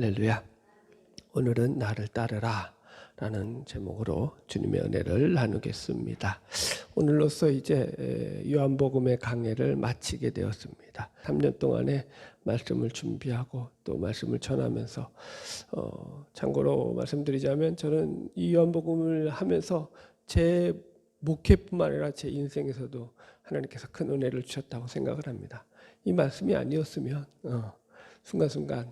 할렐루야. 오늘은 나를 따르라 라는 제목으로 주님의 은혜를 나누겠습니다. 오늘로써 이제 요한복음의 강해를 마치게 되었습니다. 3년 동안에 말씀을 준비하고 또 말씀을 전하면서 참고로 말씀드리자면 저는 이 요한복음을 하면서 제 목회뿐만 아니라 제 인생에서도 하나님께서 큰 은혜를 주셨다고 생각을 합니다. 이 말씀이 아니었으면 순간순간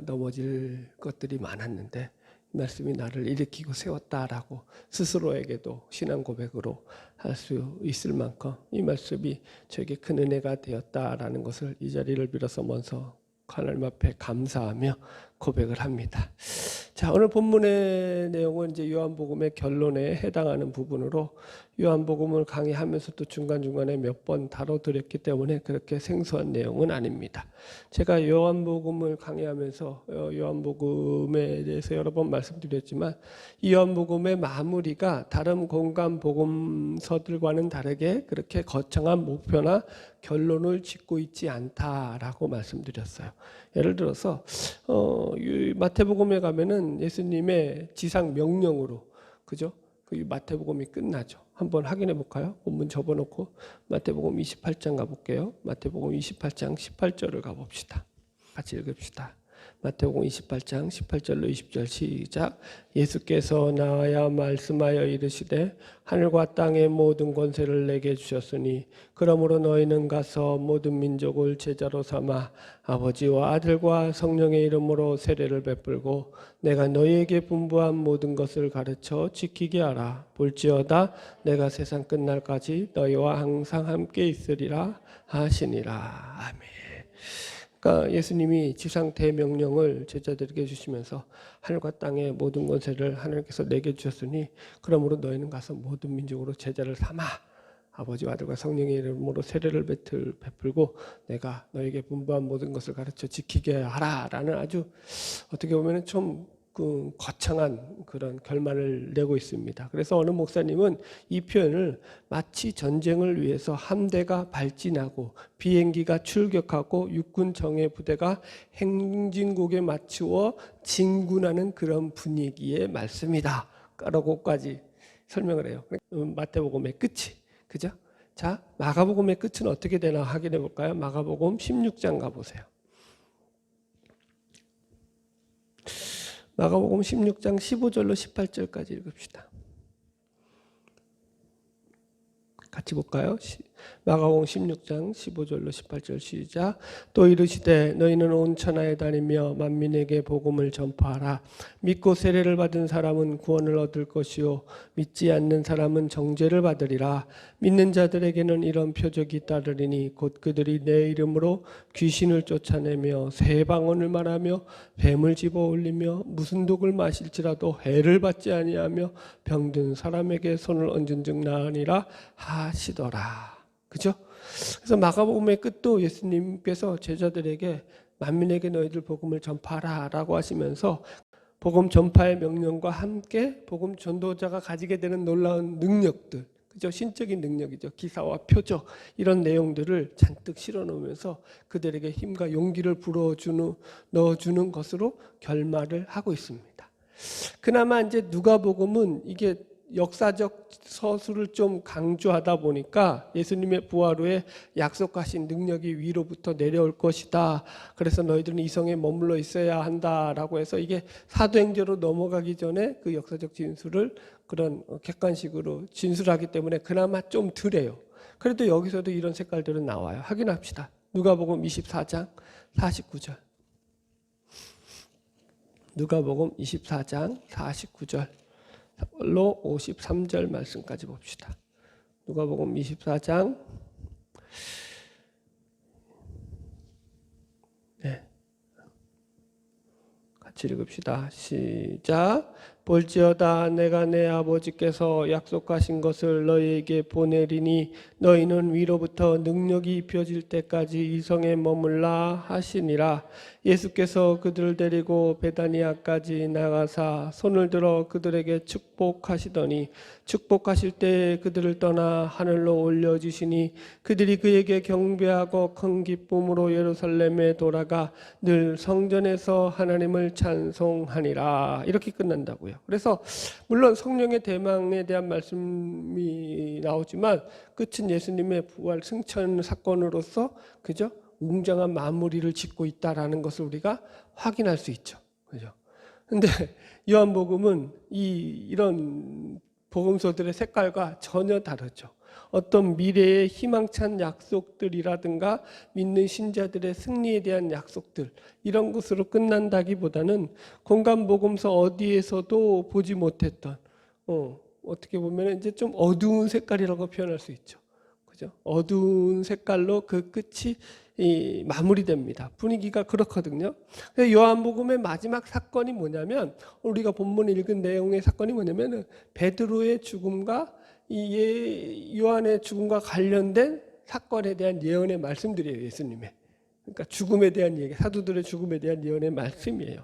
넘어질 것들이 많았는데 이 말씀이 나를 일으키고 세웠다라고 스스로에게도 신앙 고백으로 할 수 있을 만큼 이 말씀이 저에게 큰 은혜가 되었다라는 것을 이 자리를 빌어서 먼저 하나님 앞에 감사하며 고백을 합니다. 자, 오늘 본문의 내용은 이제 요한복음의 결론에 해당하는 부분으로 요한복음을 강의하면서도 중간중간에 몇 번 다뤄드렸기 때문에 그렇게 생소한 내용은 아닙니다. 제가 요한복음을 강의하면서 요한복음에 대해서 여러 번 말씀드렸지만 이 요한복음의 마무리가 다른 공간 복음서들과는 다르게 그렇게 거창한 목표나 결론을 짓고 있지 않다라고 말씀드렸어요. 예를 들어서 마태복음에 가면은 예수님의 지상 명령으로, 그죠? 그 마태복음이 끝나죠. 한번 확인해 볼까요? 본문 접어놓고 마태복음 28장 가볼게요. 마태복음 28장 18절을 가봅시다. 같이 읽읍시다. 마태복음 28장 18절로 20절 시작. 예수께서 나와야 말씀하여 이르시되 하늘과 땅의 모든 권세를 내게 주셨으니 그러므로 너희는 가서 모든 민족을 제자로 삼아 아버지와 아들과 성령의 이름으로 세례를 베풀고 내가 너희에게 분부한 모든 것을 가르쳐 지키게 하라. 볼지어다 내가 세상 끝날까지 너희와 항상 함께 있으리라 하시니라. 아멘. 그러니까 예수님이 지상 대명령을 제자들에게 주시면서 하늘과 땅의 모든 권세를 하나님께서 내게 주셨으니 그러므로 너희는 가서 모든 민족으로 제자를 삼아 아버지와 아들과 성령의 이름으로 세례를 베풀고 내가 너에게 분부한 모든 것을 가르쳐 지키게 하라라는 아주 어떻게 보면 좀 거창한 그런 결말을 내고 있습니다. 그래서 어느 목사님은 이 표현을 마치 전쟁을 위해서 함대가 발진하고 비행기가 출격하고 육군 정예 부대가 행진곡에 맞추어 진군하는 그런 분위기의 말씀이다 라고까지 설명을 해요. 마태복음의 끝이, 그죠? 자, 마가복음의 끝은 어떻게 되나 확인해 볼까요? 마가복음 16장 가보세요. 마가복음 16장 15절로 18절까지 읽읍시다. 같이 볼까요? 마가복음 16장 15절로 18절 시작. 또 이르시되 너희는 온 천하에 다니며 만민에게 복음을 전파하라. 믿고 세례를 받은 사람은 구원을 얻을 것이요 믿지 않는 사람은 정죄를 받으리라. 믿는 자들에게는 이런 표적이 따르리니 곧 그들이 내 이름으로 귀신을 쫓아내며 새 방언을 말하며 뱀을 집어올리며 무슨 독을 마실지라도 해를 받지 아니하며 병든 사람에게 손을 얹은 즉 나으니라 하시더라. 그죠? 그래서 마가복음의 끝도 예수님께서 제자들에게 만민에게 너희들 복음을 전파하라 라고 하시면서 복음 전파의 명령과 함께 복음 전도자가 가지게 되는 놀라운 능력들, 그죠? 신적인 능력이죠. 기사와 표적 이런 내용들을 잔뜩 실어놓으면서 그들에게 힘과 용기를 넣어주는 것으로 결말을 하고 있습니다. 그나마 이제 누가복음은 이게 역사적 서술을 좀 강조하다 보니까 예수님의 부활 후에 약속하신 능력이 위로부터 내려올 것이다. 그래서 너희들은 이성에 머물러 있어야 한다라고 해서 이게 사도행전으로 넘어가기 전에 그 역사적 진술을 그런 객관식으로 진술하기 때문에 그나마 좀 덜해요. 그래도 여기서도 이런 색깔들은 나와요. 확인합시다. 누가복음 24장 49절. 누가복음 24장 49절. 로 53절 말씀까지 봅시다. 누가복음 24장 같이 읽읍시다. 시작. 볼지어다 내가 내 아버지께서 약속하신 것을 너희에게 보내리니 너희는 위로부터 능력이 입혀질 때까지 이성에 머물라 하시니라. 예수께서 그들을 데리고 베다니아까지 나가사 손을 들어 그들에게 축복하시더니 축복하실 때 그들을 떠나 하늘로 올려주시니 그들이 그에게 경배하고 큰 기쁨으로 예루살렘에 돌아가 늘 성전에서 하나님을 하나님을 찬송하니라 이렇게 끝난다고요. 그래서 물론 성령의 대망에 대한 말씀이 나오지만 끝은 예수님의 부활 승천 사건으로서 그죠? 웅장한 마무리를 짓고 있다라는 것을 우리가 확인할 수 있죠. 그죠? 근데 요한복음은 이런 복음서들의 색깔과 전혀 다르죠. 어떤 미래의 희망찬 약속들이라든가 믿는 신자들의 승리에 대한 약속들 이런 것으로 끝난다기보다는 공간복음서 어디에서도 보지 못했던 어떻게 보면 이제 좀 어두운 색깔이라고 표현할 수 있죠. 그죠? 어두운 색깔로 그 끝이 마무리됩니다. 분위기가 그렇거든요. 요한복음의 마지막 사건이 뭐냐면 우리가 본문 읽은 내용의 사건이 뭐냐면 베드로의 죽음과 이 요한의 죽음과 관련된 사건에 대한 예언의 말씀들이에요. 예수님의. 그러니까 죽음에 대한 얘기, 사도들의 죽음에 대한 예언의 말씀이에요.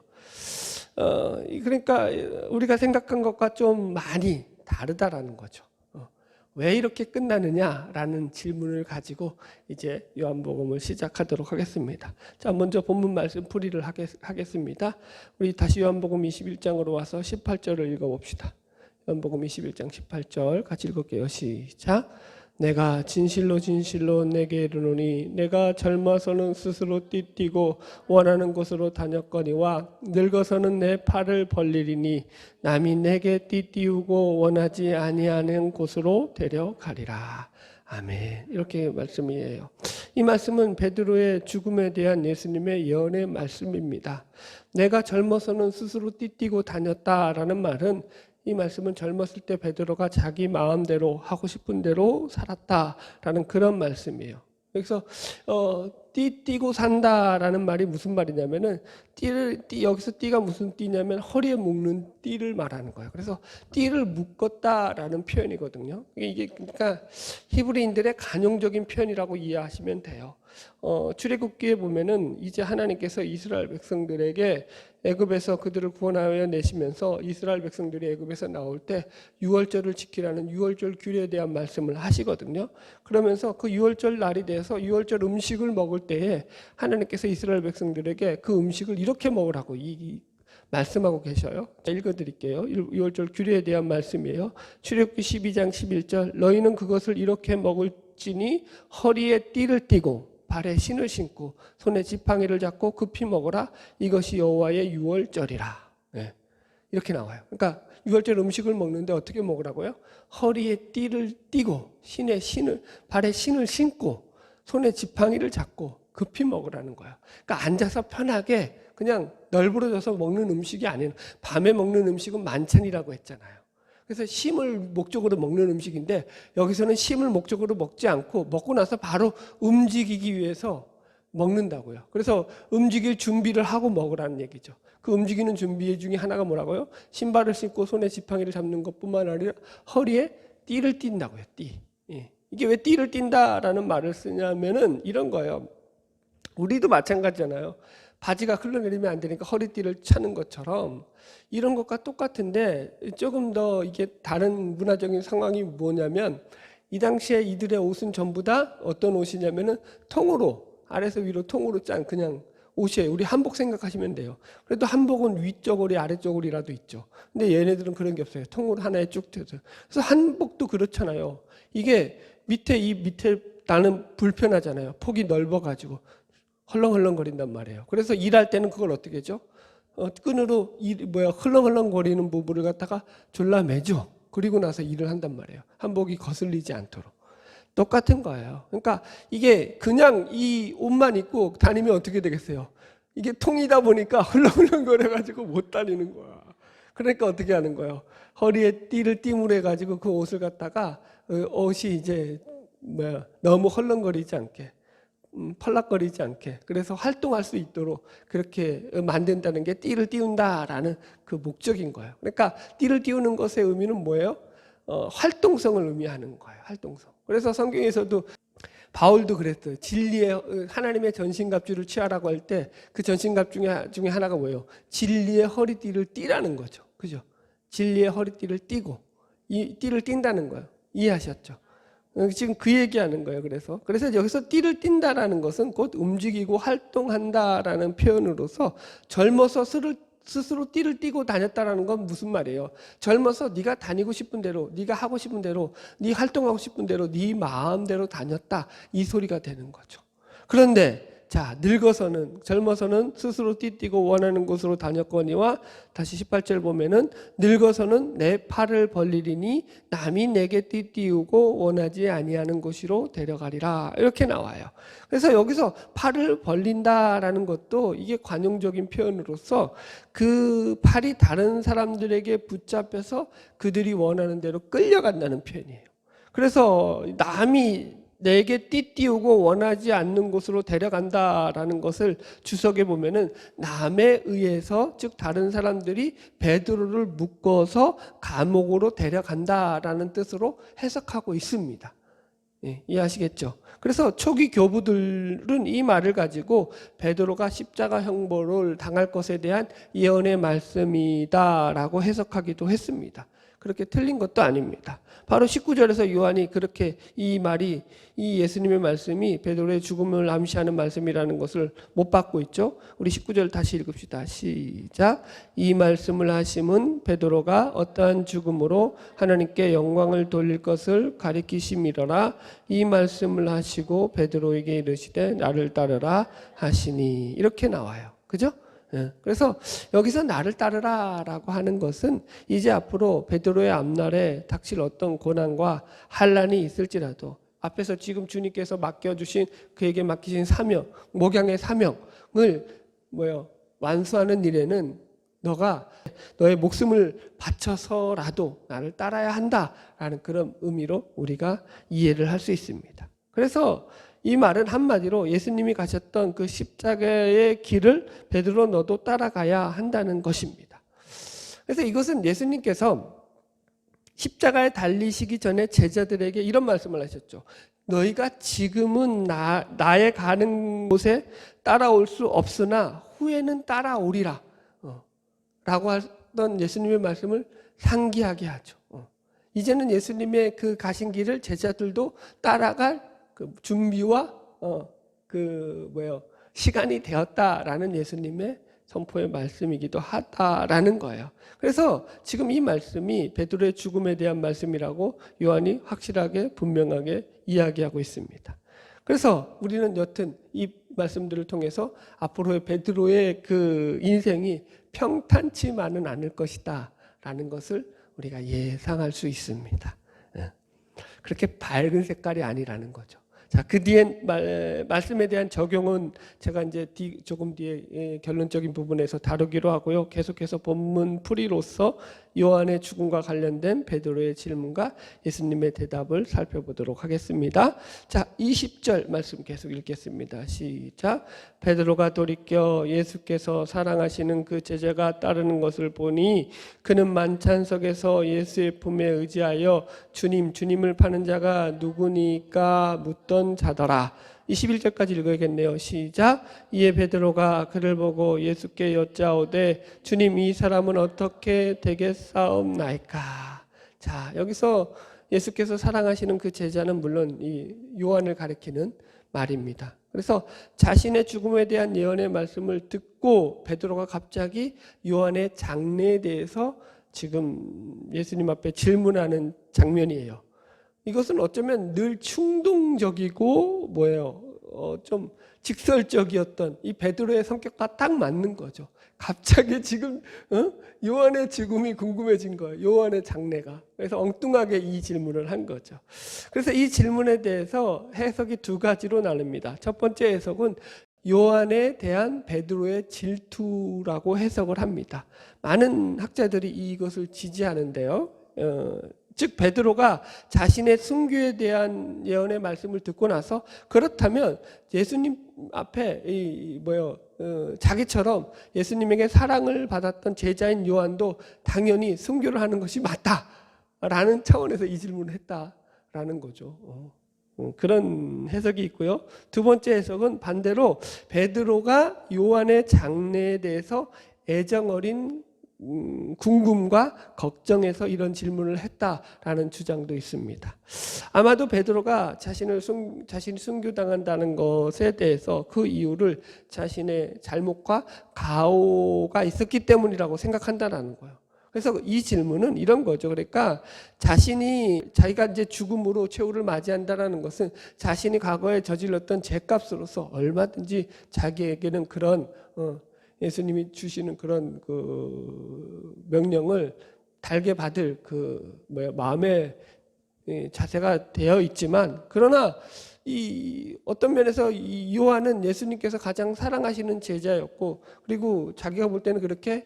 그러니까 우리가 생각한 것과 좀 많이 다르다라는 거죠. 왜 이렇게 끝나느냐라는 질문을 가지고 이제 요한복음을 시작하도록 하겠습니다. 자, 먼저 본문 말씀 풀이를 하겠습니다. 우리 다시 요한복음 21장으로 와서 18절을 읽어봅시다. 요한복음 21장 18절 같이 읽을게요. 시작. 내가 진실로 진실로 내게 이르노니 내가 젊어서는 스스로 띠뛰고 원하는 곳으로 다녔거니와 늙어서는 내 팔을 벌리리니 남이 내게 띠띠우고 원하지 아니하는 곳으로 데려가리라. 아멘. 이렇게 말씀이에요. 이 말씀은 베드로의 죽음에 대한 예수님의 예언의 말씀입니다. 내가 젊어서는 스스로 띠뛰고 다녔다라는 말은 이 말씀은 젊었을 때 베드로가 자기 마음대로 하고 싶은 대로 살았다라는 그런 말씀이에요. 여기서 띠고 산다라는 말이 무슨 말이냐면은 여기서 띠가 무슨 띠냐면 허리에 묶는 띠를 말하는 거예요. 그래서 띠를 묶었다라는 표현이거든요. 이게 그러니까 히브리인들의 간용적인 표현이라고 이해하시면 돼요. 출애굽기에 보면은 이제 하나님께서 이스라엘 백성들에게 애굽에서 그들을 구원하여 내시면서 이스라엘 백성들이 애굽에서 나올 때 유월절을 지키라는 유월절 규례에 대한 말씀을 하시거든요. 그러면서 그 유월절 날이 돼서 유월절 음식을 먹을 때에 하나님께서 이스라엘 백성들에게 그 음식을 이렇게 먹으라고 말씀하고 계셔요. 읽어드릴게요. 유월절 규례에 대한 말씀이에요. 출애굽기 12장 11절 너희는 그것을 이렇게 먹을지니 허리에 띠를 띠고 발에 신을 신고 손에 지팡이를 잡고 급히 먹어라. 이것이 여호와의 유월절이라. 네. 이렇게 나와요. 그러니까 유월절 음식을 먹는데 어떻게 먹으라고요? 허리에 띠를 띠고 발에 신을 신고 손에 지팡이를 잡고 급히 먹으라는 거예요. 그러니까 앉아서 편하게 그냥 널브러져서 먹는 음식이 아니에요. 밤에 먹는 음식은 만찬이라고 했잖아요. 그래서 쉼을 목적으로 먹는 음식인데 여기서는 쉼을 목적으로 먹지 않고 먹고 나서 바로 움직이기 위해서 먹는다고요. 그래서 움직일 준비를 하고 먹으라는 얘기죠. 그 움직이는 준비 중에 하나가 뭐라고요? 신발을 신고 손에 지팡이를 잡는 것뿐만 아니라 허리에 띠를 띈다고요. 띠. 예. 이게 왜 띠를 띈다라는 말을 쓰냐면은 이런 거예요. 우리도 마찬가지잖아요. 바지가 흘러내리면 안 되니까 허리띠를 차는 것처럼 이런 것과 똑같은데 조금 더 이게 다른 문화적인 상황이 뭐냐면 이 당시에 이들의 옷은 전부 다 어떤 옷이냐면은 통으로 아래서 위로 통으로 짠 그냥 옷이에요. 우리 한복 생각하시면 돼요. 그래도 한복은 위쪽으로 아래쪽으로라도 있죠. 근데 얘네들은 그런 게 없어요. 통으로 하나에 쭉 펴서. 그래서 한복도 그렇잖아요. 이게 밑에 나는 불편하잖아요. 폭이 넓어가지고 헐렁헐렁거린단 말이에요. 그래서 일할 때는 그걸 어떻게 하죠? 끈으로 흘렁흘렁거리는 부분을 갖다가 졸라매죠. 그리고 나서 일을 한단 말이에요. 한복이 거슬리지 않도록. 똑같은 거예요. 그러니까 이게 그냥 이 옷만 입고 다니면 어떻게 되겠어요? 이게 통이다 보니까 흘렁흘렁거려가지고 못 다니는 거야. 그러니까 어떻게 하는 거예요? 허리에 띠를 띠물 해가지고 그 옷을 갖다가 옷이 이제 너무 헐렁거리지 않게 펄락거리지 않게 그래서 활동할 수 있도록 그렇게 만든다는 게 띠를 띄운다라는 그 목적인 거예요. 그러니까 띠를 띄우는 것의 의미는 뭐예요? 활동성을 의미하는 거예요. 활동성. 그래서 성경에서도 바울도 그랬어요. 진리의 하나님의 전신갑주를 취하라고 할 때 그 전신갑 중에 하나가 뭐예요? 진리의 허리띠를 띠라는 거죠. 그죠? 진리의 허리띠를 띠고 이 띠를 띈다는 거예요. 이해하셨죠? 지금 그 얘기하는 거예요. 그래서 여기서 띠를 띈다라는 것은 곧 움직이고 활동한다라는 표현으로서 젊어서 스스로 띠를 띠고 다녔다라는 건 무슨 말이에요? 젊어서 네가 다니고 싶은 대로, 네가 하고 싶은 대로, 네 활동하고 싶은 대로, 네 마음대로 다녔다, 이 소리가 되는 거죠. 그런데 자, 늙어서는, 젊어서는 스스로 띠띠고 원하는 곳으로 다녔거니와, 다시 18절 보면은 늙어서는 내 팔을 벌리리니 남이 내게 띠띠우고 원하지 아니하는 곳으로 데려가리라, 이렇게 나와요. 그래서 여기서 팔을 벌린다라는 것도 이게 관용적인 표현으로서 그 팔이 다른 사람들에게 붙잡혀서 그들이 원하는 대로 끌려간다는 표현이에요. 그래서 남이 내게 띠띠우고 원하지 않는 곳으로 데려간다라는 것을 주석에 보면은 남에 의해서, 즉 다른 사람들이 베드로를 묶어서 감옥으로 데려간다라는 뜻으로 해석하고 있습니다. 예, 이해하시겠죠? 그래서 초기 교부들은 이 말을 가지고 베드로가 십자가 형벌을 당할 것에 대한 예언의 말씀이다라고 해석하기도 했습니다. 그렇게 틀린 것도 아닙니다. 바로 19절에서 요한이 그렇게 이 말이, 이 예수님의 말씀이 베드로의 죽음을 암시하는 말씀이라는 것을 못 받고 있죠. 우리 19절 다시 읽읍시다. 시작. 이 말씀을 하심은 베드로가 어떠한 죽음으로 하나님께 영광을 돌릴 것을 가리키심이로라. 이 말씀을 하시고 베드로에게 이르시되 나를 따르라 하시니, 이렇게 나와요. 그죠? 그래서 여기서 나를 따르라라고 하는 것은 이제 앞으로 베드로의 앞날에 닥칠 어떤 고난과 환난이 있을지라도 앞에서 지금 주님께서 맡겨주신, 그에게 맡기신 사명, 목양의 사명을 완수하는 일에는 너가 너의 목숨을 바쳐서라도 나를 따라야 한다라는 그런 의미로 우리가 이해를 할 수 있습니다. 그래서 이 말은 한마디로 예수님이 가셨던 그 십자가의 길을 베드로 너도 따라가야 한다는 것입니다. 그래서 이것은 예수님께서 십자가에 달리시기 전에 제자들에게 이런 말씀을 하셨죠. 너희가 지금은 나의 가는 곳에 따라올 수 없으나 후에는 따라오리라 라고 하던 예수님의 말씀을 상기하게 하죠. 이제는 예수님의 그 가신 길을 제자들도 따라갈 그 준비와 시간이 되었다라는 예수님의 선포의 말씀이기도 하다라는 거예요. 그래서 지금 이 말씀이 베드로의 죽음에 대한 말씀이라고 요한이 확실하게 분명하게 이야기하고 있습니다. 그래서 우리는 여튼 이 말씀들을 통해서 앞으로의 베드로의 그 인생이 평탄치만은 않을 것이다 라는 것을 우리가 예상할 수 있습니다. 그렇게 밝은 색깔이 아니라는 거죠. 자, 그 뒤에 말씀에 대한 적용은 제가 이제 조금 뒤에 결론적인 부분에서 다루기로 하고요. 계속해서 본문 풀이로서 요한의 죽음과 관련된 베드로의 질문과 예수님의 대답을 살펴보도록 하겠습니다. 자, 20절 말씀 계속 읽겠습니다. 시작. 베드로가 돌이켜 예수께서 사랑하시는 그 제자가 따르는 것을 보니 그는 만찬석에서 예수의 품에 의지하여 주님을 파는 자가 누구니까 묻던 자더라. 21절까지 읽어야겠네요. 시작. 이에 베드로가 그를 보고 예수께 여짜오되 주님, 이 사람은 어떻게 되겠사옵나이까. 자, 여기서 예수께서 사랑하시는 그 제자는 물론 이 요한을 가리키는 말입니다. 그래서 자신의 죽음에 대한 예언의 말씀을 듣고 베드로가 갑자기 요한의 장래에 대해서 지금 예수님 앞에 질문하는 장면이에요. 이것은 어쩌면 늘 충동적이고 좀 직설적이었던 이 베드로의 성격과 딱 맞는 거죠. 갑자기 지금 요한의 죽음이 궁금해진 거예요. 요한의 장래가. 그래서 엉뚱하게 이 질문을 한 거죠. 그래서 이 질문에 대해서 해석이 두 가지로 나눕니다. 첫 번째 해석은 요한에 대한 베드로의 질투라고 해석을 합니다. 많은 학자들이 이것을 지지하는데요. 즉 베드로가 자신의 순교에 대한 예언의 말씀을 듣고 나서 그렇다면 예수님 앞에 자기처럼 예수님에게 사랑을 받았던 제자인 요한도 당연히 순교를 하는 것이 맞다라는 차원에서 이 질문을 했다라는 거죠. 그런 해석이 있고요. 두 번째 해석은 반대로 베드로가 요한의 장래에 대해서 애정 어린 궁금과 걱정에서 이런 질문을 했다라는 주장도 있습니다. 아마도 베드로가 자신이 순교당한다는 것에 대해서 그 이유를 자신의 잘못과 가오가 있었기 때문이라고 생각한다는 거예요. 그래서 이 질문은 이런 거죠. 그러니까 자기가 이제 죽음으로 최후를 맞이한다는 것은 자신이 과거에 저질렀던 죄값으로서 얼마든지 자기에게는 그런 예수님이 주시는 그런 그 명령을 달게 받을 마음의 자세가 되어 있지만, 그러나 이 어떤 면에서 이 요한은 예수님께서 가장 사랑하시는 제자였고, 그리고 자기가 볼 때는 그렇게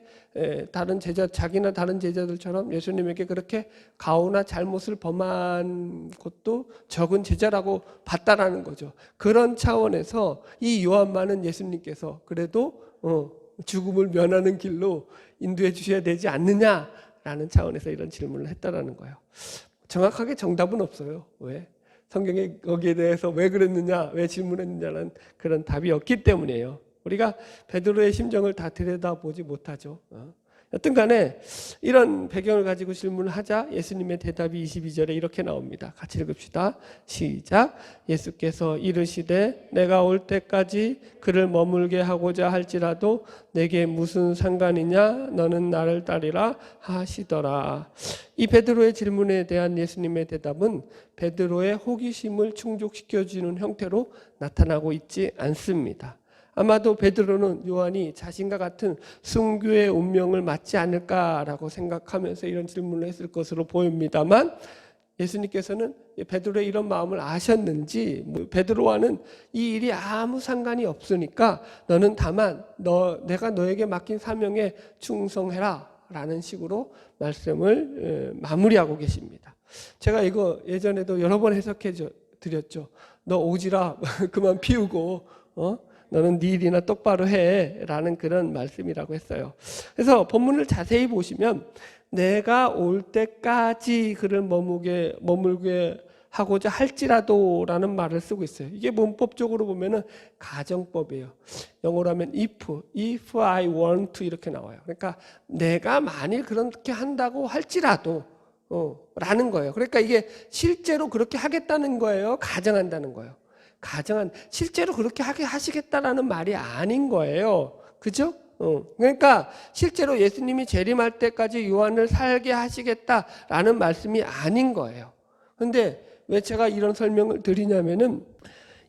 자기나 다른 제자들처럼 예수님에게 그렇게 가오나 잘못을 범한 것도 적은 제자라고 봤다라는 거죠. 그런 차원에서 이 요한만은 예수님께서 그래도 죽음을 면하는 길로 인도해 주셔야 되지 않느냐라는 차원에서 이런 질문을 했다라는 거예요. 정확하게 정답은 없어요. 왜? 성경에 거기에 대해서 왜 그랬느냐, 왜 질문했느냐는 그런 답이 없기 때문이에요. 우리가 베드로의 심정을 다 들여다보지 못하죠. 여튼 간에 이런 배경을 가지고 질문을 하자 예수님의 대답이 22절에 이렇게 나옵니다. 같이 읽읍시다. 시작. 예수께서 이르시되 내가 올 때까지 그를 머물게 하고자 할지라도 내게 무슨 상관이냐, 너는 나를 따르라 하시더라. 이 베드로의 질문에 대한 예수님의 대답은 베드로의 호기심을 충족시켜주는 형태로 나타나고 있지 않습니다. 아마도 베드로는 요한이 자신과 같은 순교의 운명을 맞지 않을까라고 생각하면서 이런 질문을 했을 것으로 보입니다만, 예수님께서는 베드로의 이런 마음을 아셨는지 베드로와는 이 일이 아무 상관이 없으니까 너는 다만 내가 너에게 맡긴 사명에 충성해라 라는 식으로 말씀을 마무리하고 계십니다. 제가 이거 예전에도 여러 번 해석해 드렸죠. 너 오지라 그만 피우고 너는 네 일이나 똑바로 해 라는 그런 말씀이라고 했어요. 그래서 본문을 자세히 보시면 내가 올 때까지 그를 머물게 하고자 할지라도 라는 말을 쓰고 있어요. 이게 문법적으로 보면은 가정법이에요. 영어로 하면 if I want to 이렇게 나와요. 그러니까 내가 만일 그렇게 한다고 할지라도 라는 거예요. 그러니까 이게 실제로 그렇게 하겠다는 거예요, 가정한다는 거예요. 실제로 그렇게 하시겠다라는 말이 아닌 거예요. 그죠? 그러니까 실제로 예수님이 재림할 때까지 요한을 살게 하시겠다라는 말씀이 아닌 거예요. 그런데 왜 제가 이런 설명을 드리냐면은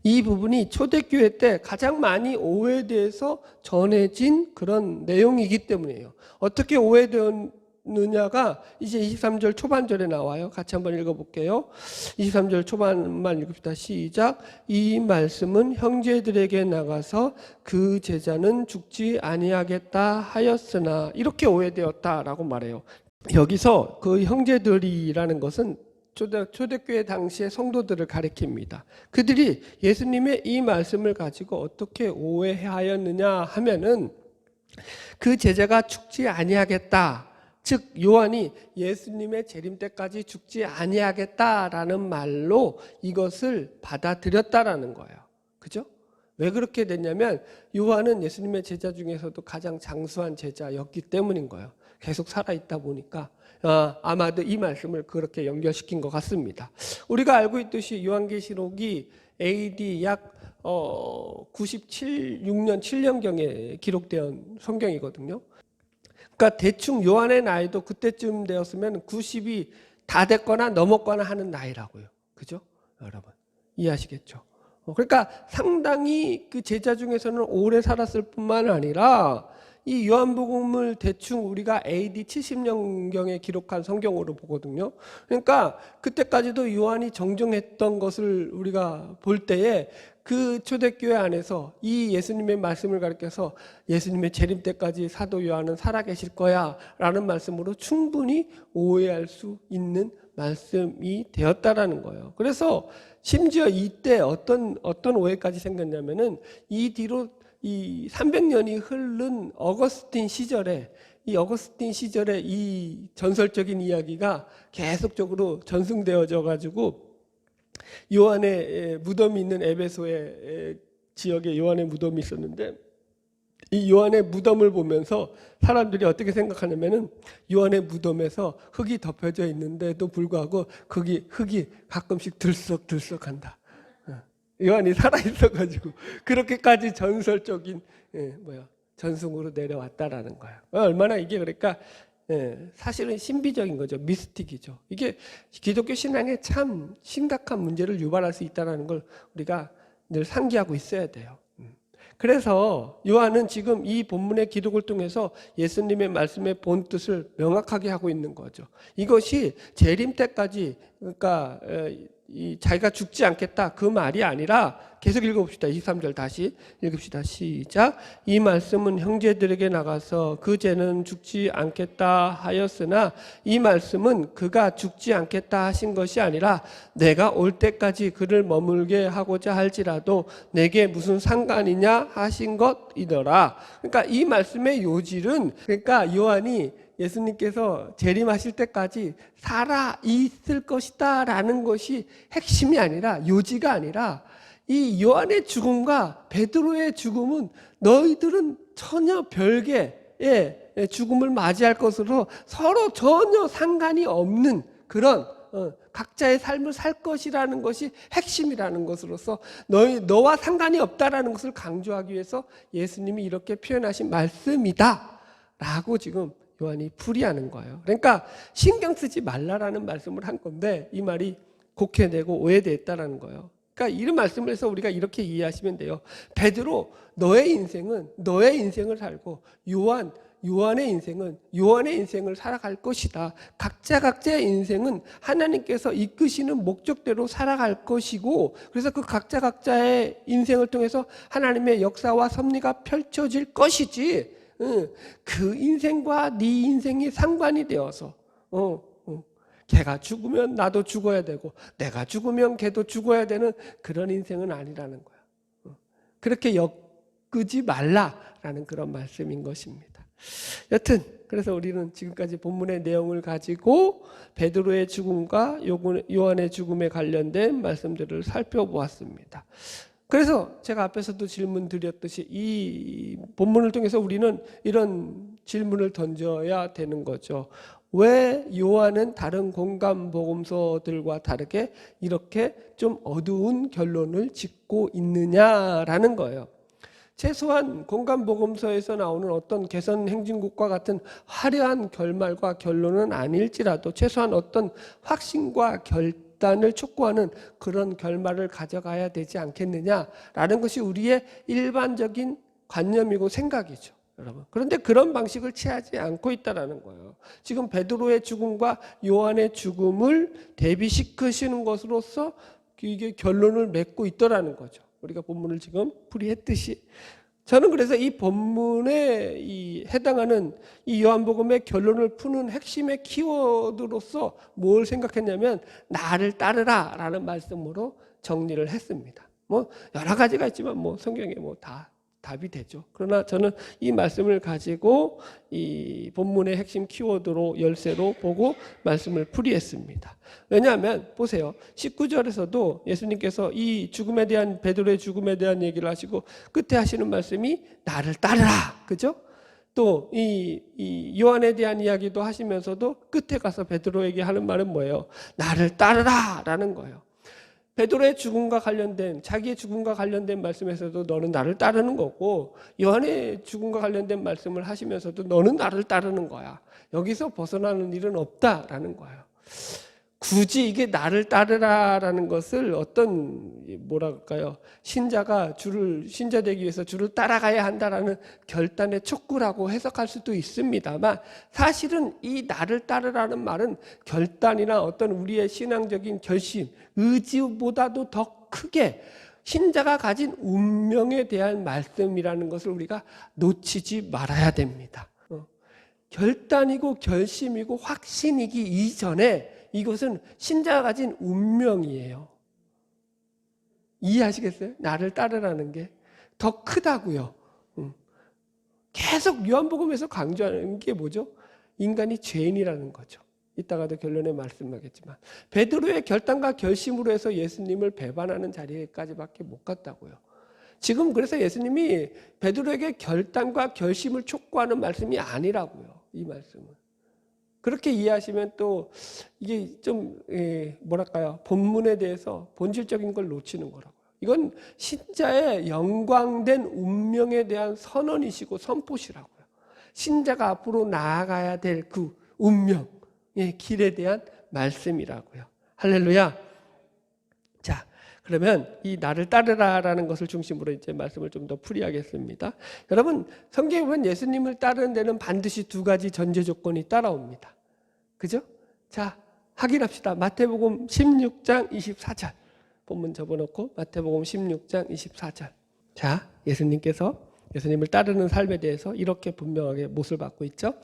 이 부분이 초대교회 때 가장 많이 오해돼서 전해진 그런 내용이기 때문이에요. 어떻게 오해되었느냐가 이제 23절 초반절에 나와요. 같이 한번 읽어볼게요. 23절 초반만 읽읍시다. 시작. 이 말씀은 형제들에게 나가서 그 제자는 죽지 아니하겠다 하였으나, 이렇게 오해되었다라고 말해요. 여기서 그 형제들이라는 것은 초대교회 당시의 성도들을 가리킵니다. 그들이 예수님의 이 말씀을 가지고 어떻게 오해하였느냐 하면은 그 제자가 죽지 아니하겠다, 즉 요한이 예수님의 재림 때까지 죽지 아니하겠다라는 말로 이것을 받아들였다라는 거예요. 그죠? 왜 그렇게 됐냐면 요한은 예수님의 제자 중에서도 가장 장수한 제자였기 때문인 거예요. 계속 살아있다 보니까 아마도 이 말씀을 그렇게 연결시킨 것 같습니다. 우리가 알고 있듯이 요한계시록이 AD 약 6년 7년경에 기록된 성경이거든요. 그러니까 대충 요한의 나이도 그때쯤 되었으면 90이 다 됐거나 넘었거나 하는 나이라고요. 그죠? 여러분 이해하시겠죠? 그러니까 상당히 그 제자 중에서는 오래 살았을 뿐만 아니라 이 요한복음을 대충 우리가 AD 70년경에 기록한 성경으로 보거든요. 그러니까 그때까지도 요한이 정정했던 것을 우리가 볼 때에 그 초대교회 안에서 이 예수님의 말씀을 가리켜서 예수님의 재림 때까지 사도 요한은 살아계실 거야 라는 말씀으로 충분히 오해할 수 있는 말씀이 되었다라는 거예요. 그래서 심지어 이때 어떤 오해까지 생겼냐면은 이 뒤로 이 300년이 흐른 어거스틴 시절에 이 전설적인 이야기가 계속적으로 전승되어져 가지고 요한의 무덤이 있는 에베소의 지역에 요한의 무덤이 있었는데 이 요한의 무덤을 보면서 사람들이 어떻게 생각하냐면은 요한의 무덤에서 흙이 덮여져 있는데도 불구하고 흙이 가끔씩 들썩들썩한다. 요한이 살아있어가지고 그렇게까지 전설적인 전승으로 내려왔다라는 거예요. 얼마나 이게 그러니까 사실은 신비적인 거죠. 미스틱이죠. 이게 기독교 신앙에 참 심각한 문제를 유발할 수 있다는 걸 우리가 늘 상기하고 있어야 돼요. 그래서 요한은 지금 이 본문의 기록을 통해서 예수님의 말씀의 본 뜻을 명확하게 하고 있는 거죠. 이것이 재림 때까지 그러니까 자기가 죽지 않겠다 그 말이 아니라 계속 읽어봅시다. 23절 다시 읽읍시다. 시작. 이 말씀은 형제들에게 나가서 그 죄는 죽지 않겠다 하였으나 이 말씀은 그가 죽지 않겠다 하신 것이 아니라 내가 올 때까지 그를 머물게 하고자 할지라도 내게 무슨 상관이냐 하신 것이더라. 그러니까 이 말씀의 요질은 그러니까 요한이 예수님께서 재림하실 때까지 살아 있을 것이다 라는 것이 핵심이 아니라 요지가 아니라 이 요한의 죽음과 베드로의 죽음은 너희들은 전혀 별개의 죽음을 맞이할 것으로 서로 전혀 상관이 없는 그런 각자의 삶을 살 것이라는 것이 핵심이라는 것으로서 너와 상관이 없다라는 것을 강조하기 위해서 예수님이 이렇게 표현하신 말씀이다 라고 지금 요한이 풀이하는 거예요. 그러니까 신경 쓰지 말라라는 말씀을 한 건데 이 말이 곡해되고 오해됐다라는 거예요. 그러니까 이런 말씀을 해서 우리가 이렇게 이해하시면 돼요. 베드로 너의 인생은 너의 인생을 살고 요한의 인생은 요한의 인생을 살아갈 것이다. 각자의 인생은 하나님께서 이끄시는 목적대로 살아갈 것이고 그래서 그 각자의 인생을 통해서 하나님의 역사와 섭리가 펼쳐질 것이지 그 인생과 네 인생이 상관이 되어서 걔가 죽으면 나도 죽어야 되고 내가 죽으면 걔도 죽어야 되는 그런 인생은 아니라는 거야. 그렇게 엮지 말라라는 그런 말씀인 것입니다. 여튼 그래서 우리는 지금까지 본문의 내용을 가지고 베드로의 죽음과 요한의 죽음에 관련된 말씀들을 살펴보았습니다. 그래서 제가 앞에서도 질문 드렸듯이 이 본문을 통해서 우리는 이런 질문을 던져야 되는 거죠. 왜 요한은 다른 공간 복음서들과 다르게 이렇게 좀 어두운 결론을 짓고 있느냐라는 거예요. 최소한 공간 복음서에서 나오는 어떤 개선 행진곡과 같은 화려한 결말과 결론은 아닐지라도 최소한 어떤 확신과 결단을 촉구하는 그런 결말을 가져가야 되지 않겠느냐라는 것이 우리의 일반적인 관념이고 생각이죠. 여러분. 그런데 그런 방식을 취하지 않고 있다는 거예요. 지금 베드로의 죽음과 요한의 죽음을 대비시키시는 것으로서 이게 결론을 맺고 있더라는 거죠. 우리가 본문을 지금 풀이했듯이. 저는 그래서 이 본문에 해당하는 이 요한복음의 결론을 푸는 핵심의 키워드로서 뭘 생각했냐면 나를 따르라 라는 말씀으로 정리를 했습니다. 뭐 여러 가지가 있지만 뭐 성경에 뭐 다 답이 되죠. 그러나 저는 이 말씀을 가지고 이 본문의 핵심 키워드로 열쇠로 보고 말씀을 풀이했습니다. 왜냐하면 보세요. 19절에서도 예수님께서 이 죽음에 대한 베드로의 죽음에 대한 얘기를 하시고 끝에 하시는 말씀이 나를 따르라. 그죠? 또 이 요한에 대한 이야기도 하시면서도 끝에 가서 베드로에게 하는 말은 뭐예요? 나를 따르라 라는 거예요. 베드로의 죽음과 관련된 자기의 죽음과 관련된 말씀에서도 너는 나를 따르는 거고 요한의 죽음과 관련된 말씀을 하시면서도 너는 나를 따르는 거야. 여기서 벗어나는 일은 없다라는 거예요. 굳이 이게 나를 따르라라는 것을 어떤 뭐랄까요 신자가 신자 되기 위해서 주를 따라가야 한다라는 결단의 촉구라고 해석할 수도 있습니다만 사실은 이 나를 따르라는 말은 결단이나 어떤 우리의 신앙적인 결심, 의지보다도 더 크게 신자가 가진 운명에 대한 말씀이라는 것을 우리가 놓치지 말아야 됩니다. 결단이고 결심이고 확신이기 이전에 이것은 신자가 가진 운명이에요. 이해하시겠어요? 나를 따르라는 게 더 크다고요. 계속 요한복음에서 강조하는 게 뭐죠? 인간이 죄인이라는 거죠. 이따가도 결론에 말씀하겠지만 베드로의 결단과 결심으로 해서 예수님을 배반하는 자리까지밖에 못 갔다고요. 지금 그래서 예수님이 베드로에게 결단과 결심을 촉구하는 말씀이 아니라고요. 이 말씀은. 그렇게 이해하시면 또 이게 좀 뭐랄까요? 본문에 대해서 본질적인 걸 놓치는 거라고요. 이건 신자의 영광된 운명에 대한 선언이시고 선포시라고요. 신자가 앞으로 나아가야 될 그 운명의 길에 대한 말씀이라고요. 할렐루야. 자, 그러면 이 나를 따르라라는 것을 중심으로 이제 말씀을 좀 더 풀이하겠습니다. 여러분, 성경에 보면 예수님을 따르는 데는 반드시 두 가지 전제 조건이 따라옵니다. 그죠? 자, 확인합시다. 마태복음 16장 24절. 본문 접어놓고 마태복음 16장 24절. 자, 예수님을 따르는 삶에 대해서 이렇게 분명하게 못을 받고 있죠.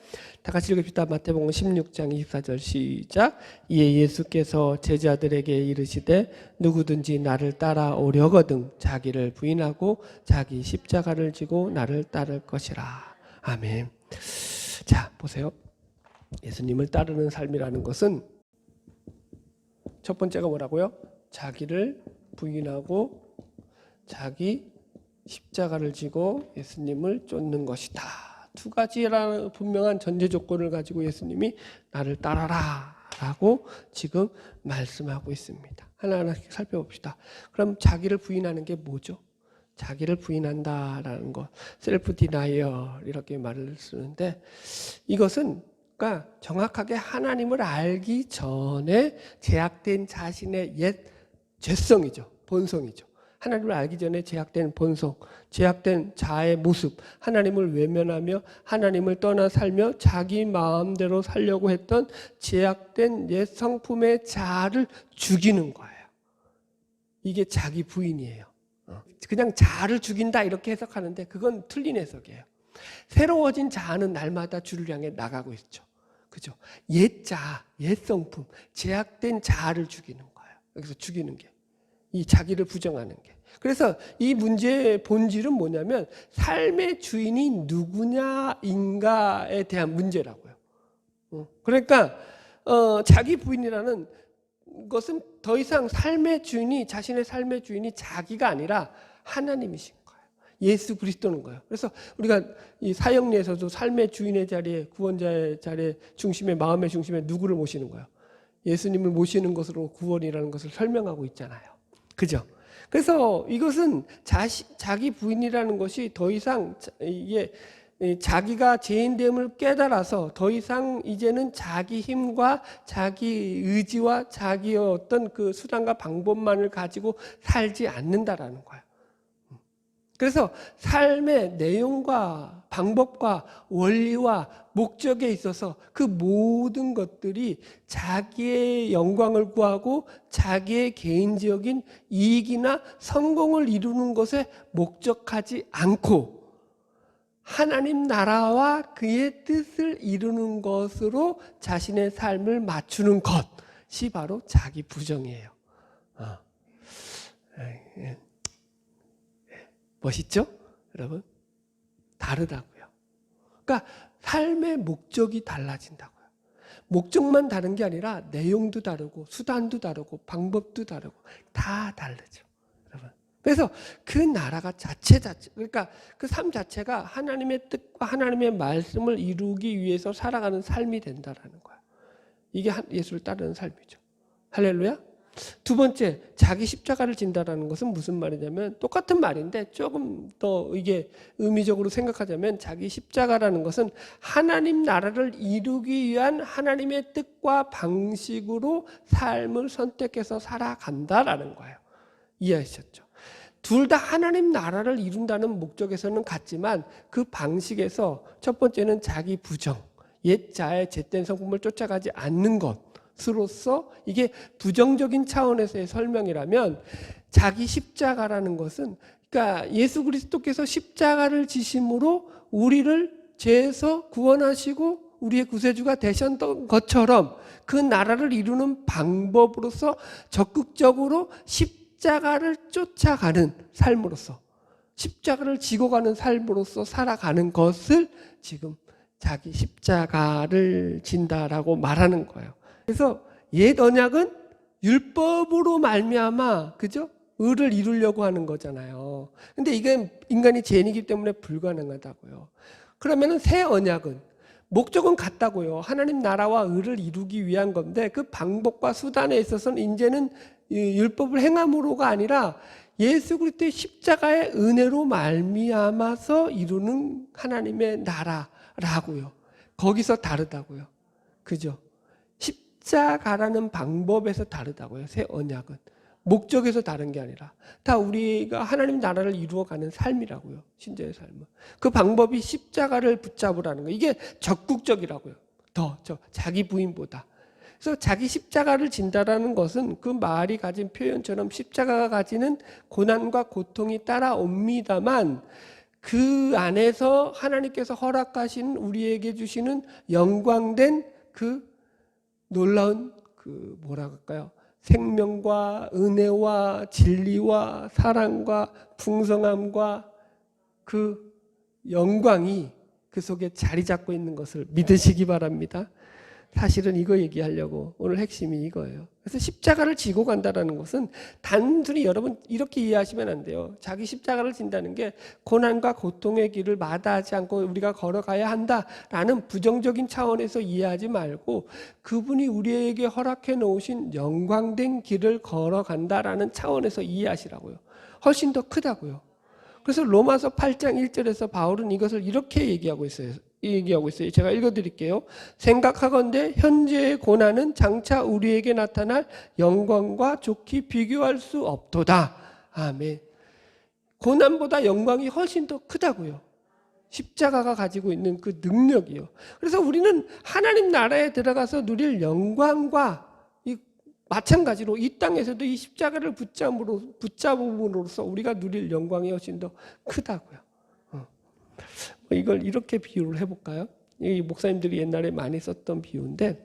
다 같이 읽읍시다. 마태복음 16장 24절 시작. 이에 예수께서 제자들에게 이르시되 누구든지 나를 따라오려거든 자기를 부인하고 자기 십자가를 지고 나를 따를 것이라. 아멘. 자, 보세요. 예수님을 따르는 삶이라는 것은 첫 번째가 뭐라고요? 자기를 부인하고 자기 십자가를 지고 예수님을 쫓는 것이다. 두 가지라는 분명한 전제 조건을 가지고 예수님이 나를 따라라 라고 지금 말씀하고 있습니다. 하나하나씩 살펴봅시다. 그럼 자기를 부인하는 게 뭐죠? 자기를 부인한다라는 것, 셀프 디나이얼 이렇게 말을 쓰는데, 이것은 그러니까 정확하게 하나님을 알기 전에 제약된 자신의 옛 죄성이죠. 본성이죠. 하나님을 알기 전에 제약된 본성, 제약된 자아의 모습, 하나님을 외면하며 하나님을 떠나 살며 자기 마음대로 살려고 했던 제약된 옛 성품의 자아를 죽이는 거예요. 이게 자기 부인이에요. 그냥 자아를 죽인다 이렇게 해석하는데 그건 틀린 해석이에요. 새로워진 자아는 날마다 주를 향해 나가고 있죠. 그죠? 옛 자아, 옛 성품, 제약된 자아를 죽이는 거예요. 여기서 죽이는 게. 이 자기를 부정하는 게. 그래서 이 문제의 본질은 뭐냐면 삶의 주인이 누구냐인가에 대한 문제라고요. 그러니까 자기 부인이라는 것은 더 이상 삶의 주인이, 자신의 삶의 주인이 자기가 아니라 하나님이신 거예요. 예수 그리스도는 거예요. 그래서 우리가 이 사형리에서도 삶의 주인의 자리에, 구원자의 자리에 중심에, 마음의 중심에 누구를 모시는 거예요? 예수님을 모시는 것으로 구원이라는 것을 설명하고 있잖아요. 그죠? 그래서 이것은 자기 부인이라는 것이 더 이상 이게 자기가 죄인됨을 깨달아서 더 이상 이제는 자기 힘과 자기 의지와 자기의 어떤 그 수단과 방법만을 가지고 살지 않는다라는 거예요. 그래서 삶의 내용과 방법과 원리와 목적에 있어서 그 모든 것들이 자기의 영광을 구하고 자기의 개인적인 이익이나 성공을 이루는 것에 목적하지 않고 하나님 나라와 그의 뜻을 이루는 것으로 자신의 삶을 맞추는 것이 바로 자기 부정이에요. 멋있죠? 여러분? 다르다고요. 그러니까 삶의 목적이 달라진다고요. 목적만 다른 게 아니라 내용도 다르고 수단도 다르고 방법도 다르고 다 다르죠. 여러분. 그래서 그 나라가 그러니까 그 삶 자체가 하나님의 뜻과 하나님의 말씀을 이루기 위해서 살아가는 삶이 된다라는 거예요. 이게 예수를 따르는 삶이죠. 할렐루야. 두 번째, 자기 십자가를 진다라는 것은 무슨 말이냐면 똑같은 말인데 조금 더 이게 의미적으로 생각하자면 자기 십자가라는 것은 하나님 나라를 이루기 위한 하나님의 뜻과 방식으로 삶을 선택해서 살아간다라는 거예요. 이해하셨죠? 둘 다 하나님 나라를 이룬다는 목적에서는 같지만 그 방식에서 첫 번째는 자기 부정, 옛 자의 잿된 성품을 쫓아가지 않는 것 으로서 이게 부정적인 차원에서의 설명이라면 자기 십자가라는 것은 그러니까 예수 그리스도께서 십자가를 지심으로 우리를 죄에서 구원하시고 우리의 구세주가 되셨던 것처럼 그 나라를 이루는 방법으로서 적극적으로 십자가를 쫓아가는 삶으로서 십자가를 지고 가는 삶으로서 살아가는 것을 지금 자기 십자가를 진다라고 말하는 거예요. 그래서 옛 언약은 율법으로 말미암아, 그죠? 의를 이루려고 하는 거잖아요. 근데 이게 인간이 죄인이기 때문에 불가능하다고요. 그러면 새 언약은 목적은 같다고요. 하나님 나라와 의를 이루기 위한 건데 그 방법과 수단에 있어서는 이제는 율법을 행함으로가 아니라 예수 그리스도의 십자가의 은혜로 말미암아서 이루는 하나님의 나라라고요. 거기서 다르다고요. 그죠? 십자가라는 방법에서 다르다고요. 새 언약은. 목적에서 다른 게 아니라 다 우리가 하나님 나라를 이루어가는 삶이라고요. 신자의 삶은. 그 방법이 십자가를 붙잡으라는 거예요. 이게 적극적이라고요. 자기 부인보다. 그래서 자기 십자가를 진다라는 것은 그 말이 가진 표현처럼 십자가가 가지는 고난과 고통이 따라옵니다만 그 안에서 하나님께서 허락하신 우리에게 주시는 영광된 그 놀라운 그 뭐라 할까요? 생명과 은혜와 진리와 사랑과 풍성함과 그 영광이 그 속에 자리 잡고 있는 것을 믿으시기 바랍니다. 사실은 이거 얘기하려고 오늘 핵심이 이거예요. 그래서 십자가를 지고 간다는 것은 단순히 여러분 이렇게 이해하시면 안 돼요. 자기 십자가를 진다는 게 고난과 고통의 길을 마다하지 않고 우리가 걸어가야 한다라는 부정적인 차원에서 이해하지 말고 그분이 우리에게 허락해 놓으신 영광된 길을 걸어간다라는 차원에서 이해하시라고요. 훨씬 더 크다고요. 그래서 로마서 8장 1절에서 바울은 이것을 이렇게 얘기하고 있어요. 제가 읽어드릴게요. 생각하건대 현재의 고난은 장차 우리에게 나타날 영광과 좋게 비교할 수 없도다. 아멘. 고난보다 영광이 훨씬 더 크다고요. 십자가가 가지고 있는 그 능력이요. 그래서 우리는 하나님 나라에 들어가서 누릴 영광과 마찬가지로 이 땅에서도 이 십자가를 붙잡음으로써 우리가 누릴 영광이 훨씬 더 크다고요. 이걸 이렇게 비유를 해볼까요? 이 목사님들이 옛날에 많이 썼던 비유인데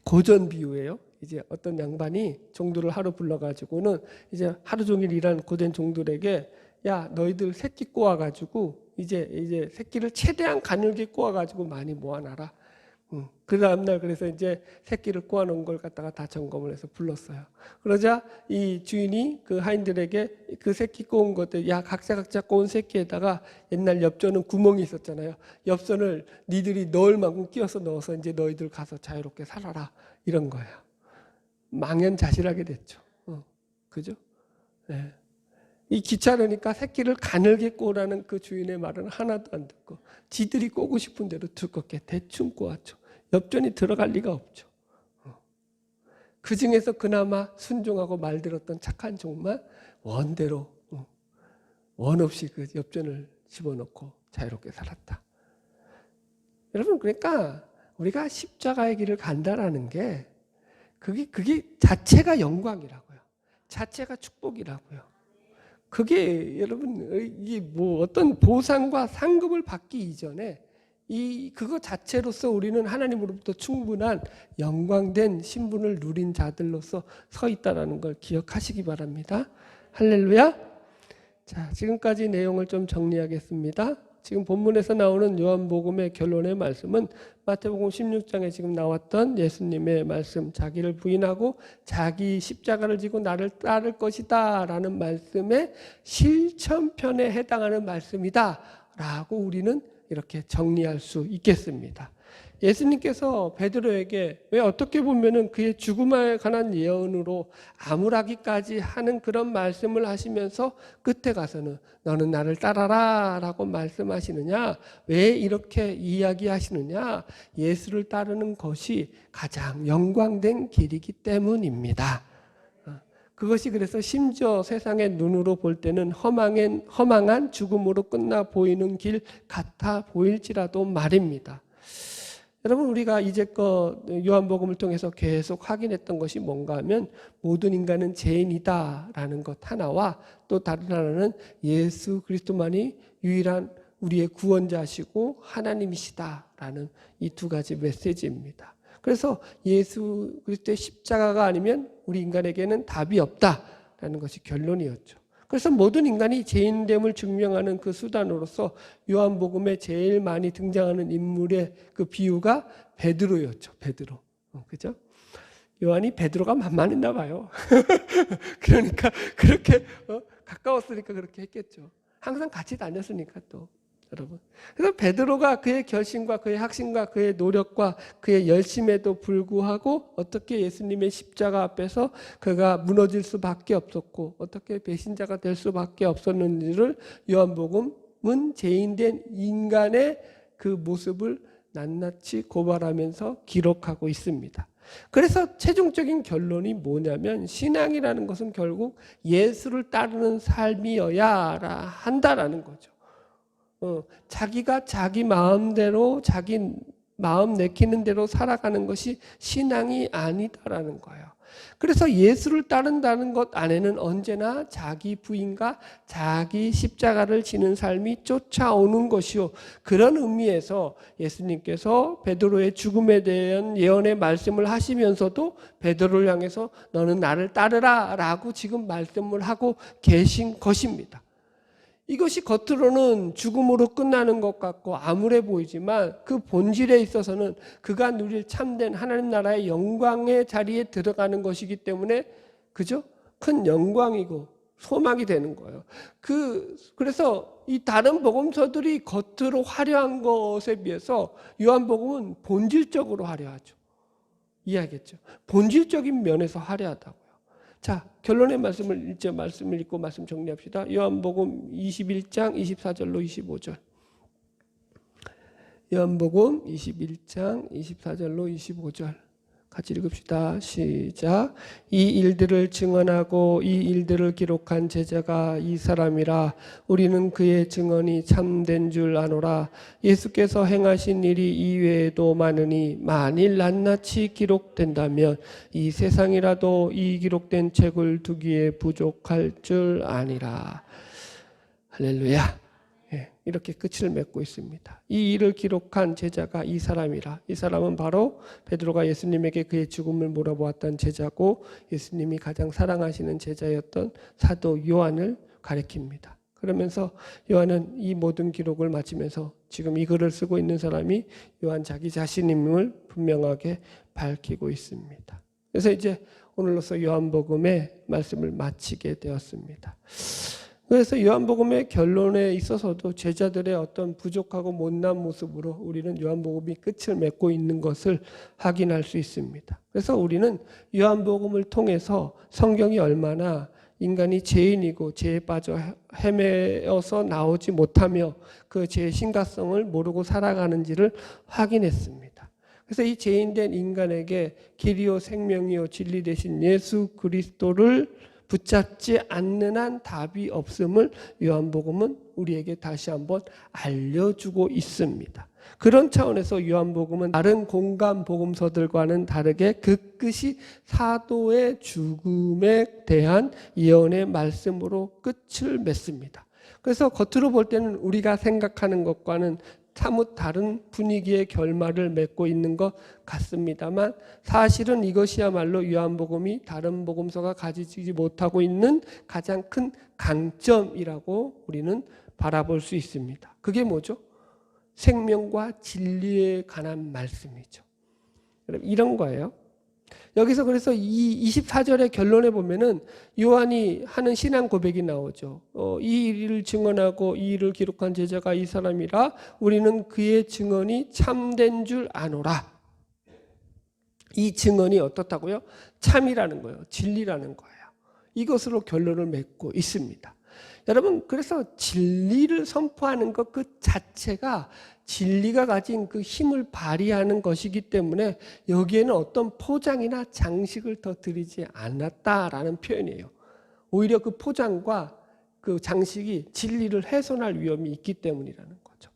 고전 비유예요. 이제 어떤 양반이 종들을 하루 불러가지고는 이제 하루 종일 일한 고된 종들에게 야 너희들 새끼 꼬아가지고 이제 새끼를 최대한 가늘게 꼬아가지고 많이 모아놔라. 그 다음날 그래서 이제 새끼를 꼬아놓은 걸 갖다가 다 점검을 해서 불렀어요. 그러자 이 주인이 그 하인들에게 그 새끼 꼬은 것들 야 각자 꼬은 새끼에다가 옛날 엽전은 구멍이 있었잖아요. 엽전을 니들이 넣을 만큼 끼워서 넣어서 이제 너희들 가서 자유롭게 살아라 이런 거예요. 망연자실하게 됐죠. 그죠? 네. 이 귀찮으니까 새끼를 가늘게 꼬라는 그 주인의 말은 하나도 안 듣고 지들이 꼬고 싶은 대로 두껍게 대충 꼬았죠. 엽전이 들어갈 리가 없죠. 그 중에서 그나마 순종하고 말 들었던 착한 종만 원대로 원 없이 그 엽전을 집어넣고 자유롭게 살았다. 여러분 그러니까 우리가 십자가의 길을 간다라는 게 그게 자체가 영광이라고요. 자체가 축복이라고요. 그게 여러분 이게 뭐 어떤 보상과 상급을 받기 이전에 그거 자체로서 우리는 하나님으로부터 충분한 영광된 신분을 누린 자들로서 서 있다라는 걸 기억하시기 바랍니다. 할렐루야. 자, 지금까지 내용을 좀 정리하겠습니다. 지금 본문에서 나오는 요한복음의 결론의 말씀은 마태복음 16장에 지금 나왔던 예수님의 말씀, 자기를 부인하고 자기 십자가를 지고 나를 따를 것이다 라는 말씀의 실천편에 해당하는 말씀이다 라고 우리는 이렇게 정리할 수 있겠습니다. 예수님께서 베드로에게 왜 어떻게 보면은 그의 죽음에 관한 예언으로 암울하기까지 하는 그런 말씀을 하시면서 끝에 가서는 너는 나를 따라라 라고 말씀하시느냐, 왜 이렇게 이야기하시느냐, 예수를 따르는 것이 가장 영광된 길이기 때문입니다. 그것이 그래서 심지어 세상의 눈으로 볼 때는 허망한 죽음으로 끝나 보이는 길 같아 보일지라도 말입니다. 여러분 우리가 이제껏 요한복음을 통해서 계속 확인했던 것이 뭔가 하면 모든 인간은 죄인이다라는 것 하나와 또 다른 하나는 예수 그리스도만이 유일한 우리의 구원자시고 하나님이시다라는 이 두 가지 메시지입니다. 그래서 예수 그리스도의 십자가가 아니면 우리 인간에게는 답이 없다라는 것이 결론이었죠. 그래서 모든 인간이 죄인됨을 증명하는 그 수단으로서 요한복음에 제일 많이 등장하는 인물의 그 비유가 베드로였죠. 베드로. 그죠? 요한이 베드로가 만만했나 봐요. 그러니까 그렇게 가까웠으니까 그렇게 했겠죠. 항상 같이 다녔으니까 또 여러분. 그래서 베드로가 그의 결심과 그의 확신과 그의 노력과 그의 열심에도 불구하고 어떻게 예수님의 십자가 앞에서 그가 무너질 수밖에 없었고 어떻게 배신자가 될 수밖에 없었는지를 요한복음은 죄인된 인간의 그 모습을 낱낱이 고발하면서 기록하고 있습니다. 그래서 최종적인 결론이 뭐냐면 신앙이라는 것은 결국 예수를 따르는 삶이어야 한다라는 거죠. 자기가 자기 마음대로 자기 마음 내키는 대로 살아가는 것이 신앙이 아니다라는 거예요. 그래서 예수를 따른다는 것 안에는 언제나 자기 부인과 자기 십자가를 지는 삶이 쫓아오는 것이요. 그런 의미에서 예수님께서 베드로의 죽음에 대한 예언의 말씀을 하시면서도 베드로를 향해서 너는 나를 따르라 라고 지금 말씀을 하고 계신 것입니다. 이것이 겉으로는 죽음으로 끝나는 것 같고 암울해 보이지만 그 본질에 있어서는 그가 누릴 참된 하나님 나라의 영광의 자리에 들어가는 것이기 때문에 그죠? 큰 영광이고 소망이 되는 거예요. 그래서 이 다른 복음서들이 겉으로 화려한 것에 비해서 요한복음은 본질적으로 화려하죠. 이해하겠죠? 본질적인 면에서 화려하다고요. 자, 결론의 말씀을 읽고 말씀 정리합시다. 요한복음 21장 24절로 25절. 요한복음 21장 24절로 25절. 같이 읽읍시다. 시작. 이 일들을 증언하고 이 일들을 기록한 제자가 이 사람이라. 우리는 그의 증언이 참된 줄 아노라. 예수께서 행하신 일이 이외에도 많으니 만일 낱낱이 기록된다면 이 세상이라도 이 기록된 책을 두기에 부족할 줄 아니라. 할렐루야. 이렇게 끝을 맺고 있습니다. 이 일을 기록한 제자가 이 사람이라. 이 사람은 바로 베드로가 예수님에게 그의 죽음을 물어보았던 제자고 예수님이 가장 사랑하시는 제자였던 사도 요한을 가리킵니다. 그러면서 요한은 이 모든 기록을 마치면서 지금 이 글을 쓰고 있는 사람이 요한 자기 자신임을 분명하게 밝히고 있습니다. 그래서 이제 오늘로서 요한복음의 말씀을 마치게 되었습니다. 그래서 요한복음의 결론에 있어서도 제자들의 어떤 부족하고 못난 모습으로 우리는 요한복음이 끝을 맺고 있는 것을 확인할 수 있습니다. 그래서 우리는 요한복음을 통해서 성경이 얼마나 인간이 죄인이고 죄에 빠져 헤매어서 나오지 못하며 그 죄의 심각성을 모르고 살아가는지를 확인했습니다. 그래서 이 죄인된 인간에게 길이요 생명이요 진리 되신 예수 그리스도를 붙잡지 않는 한 답이 없음을 요한복음은 우리에게 다시 한번 알려주고 있습니다. 그런 차원에서 요한복음은 다른 공간 복음서들과는 다르게 그끝이 사도의 죽음에 대한 예언의 말씀으로 끝을 맺습니다. 그래서 겉으로 볼 때는 우리가 생각하는 것과는 사뭇 다른 분위기의 결말을 맺고 있는 것 같습니다만 사실은 이것이야말로 요한복음이 다른 복음서가 가지지 못하고 있는 가장 큰 강점이라고 우리는 바라볼 수 있습니다. 그게 뭐죠? 생명과 진리에 관한 말씀이죠. 이런 거예요. 여기서 그래서 이 24절의 결론에 보면은 요한이 하는 신앙 고백이 나오죠. 이 일을 증언하고 이 일을 기록한 제자가 이 사람이라 우리는 그의 증언이 참된 줄 아노라. 이 증언이 어떻다고요? 참이라는 거예요. 진리라는 거예요. 이것으로 결론을 맺고 있습니다. 여러분, 그래서 진리를 선포하는 것 그 자체가 진리가 가진 그 힘을 발휘하는 것이기 때문에 여기에는 어떤 포장이나 장식을 더 드리지 않았다라는 표현이에요. 오히려 그 포장과 그 장식이 진리를 훼손할 위험이 있기 때문이라는 거죠.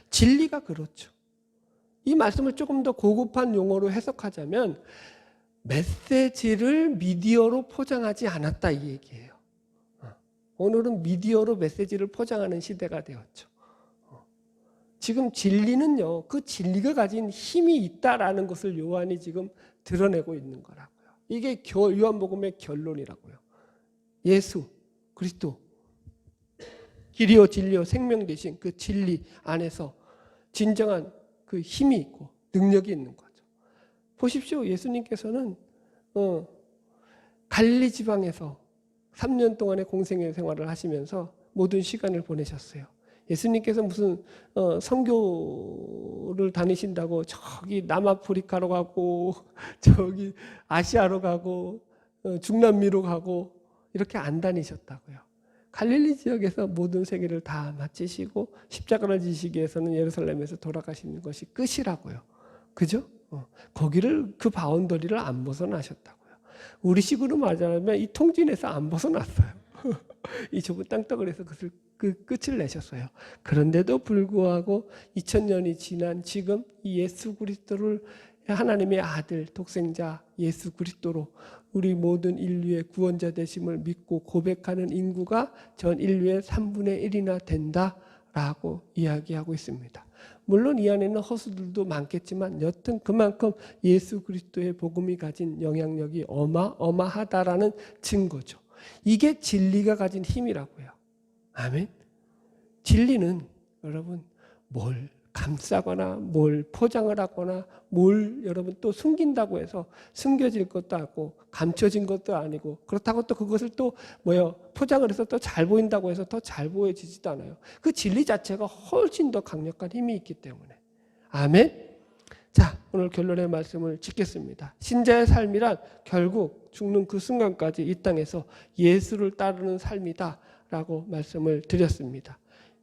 진리가 그렇죠. 이 말씀을 조금 더 고급한 용어로 해석하자면 메시지를 미디어로 포장하지 않았다 이 얘기예요. 오늘은 미디어로 메시지를 포장하는 시대가 되었죠. 지금 진리는요, 그 진리가 가진 힘이 있다라는 것을 요한이 지금 드러내고 있는 거라고요. 이게 요한복음의 결론이라고요. 예수 그리스도 길이요 진리요 생명 되신 그 진리 안에서 진정한 그 힘이 있고 능력이 있는 거죠. 보십시오. 예수님께서는 갈릴리 지방에서 3년 동안의 공생애 생활을 하시면서 모든 시간을 보내셨어요. 예수님께서 무슨 선교를 다니신다고 저기 남아프리카로 가고 저기 아시아로 가고 중남미로 가고 이렇게 안 다니셨다고요. 갈릴리 지역에서 모든 세계를 다 마치시고 십자가를 지시기 위해서는 예루살렘에서 돌아가시는 것이 끝이라고요. 그죠? 거기를 그 바운더리를 안 벗어나셨다고요. 우리식으로 말하자면 이 통진에서 안 벗어났어요. 이 좁은 땅덩어리에서 그 끝을 내셨어요. 그런데도 불구하고 2000년이 지난 지금 이 예수 그리스도를 하나님의 아들 독생자 예수 그리스도로 우리 모든 인류의 구원자 되심을 믿고 고백하는 인구가 전 인류의 3분의 1이나 된다라고 이야기하고 있습니다. 물론 이 안에는 허수들도 많겠지만 여튼 그만큼 예수 그리스도의 복음이 가진 영향력이 어마어마하다라는 증거죠. 이게 진리가 가진 힘이라고요. 아멘. 진리는 여러분 뭘 감싸거나 뭘 포장을 하거나 뭘 여러분 또 숨긴다고 해서 숨겨질 것도 아니고 감춰진 것도 아니고 그렇다고 또 그것을 또 포장을 해서 또 잘 보인다고 해서 더 잘 보여지지도 않아요. 그 진리 자체가 훨씬 더 강력한 힘이 있기 때문에. 아멘. 자, 오늘 결론의 말씀을 짓겠습니다. 신자의 삶이란 결국 죽는 그 순간까지 이 땅에서 예수를 따르는 삶이다라고 말씀을 드렸습니다.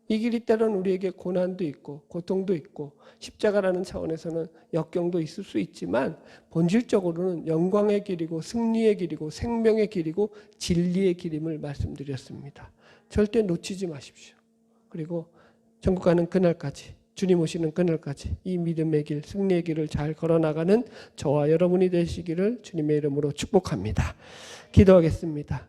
이 길이 때로는 우리에게 고난도 있고 고통도 있고 십자가라는 차원에서는 역경도 있을 수 있지만 본질적으로는 영광의 길이고 승리의 길이고 생명의 길이고 진리의 길임을 말씀드렸습니다. 절대 놓치지 마십시오. 그리고 천국 가는 그날까지 주님 오시는 그날까지 이 믿음의 길, 승리의 길을 잘 걸어나가는 저와 여러분이 되시기를 주님의 이름으로 축복합니다. 기도하겠습니다.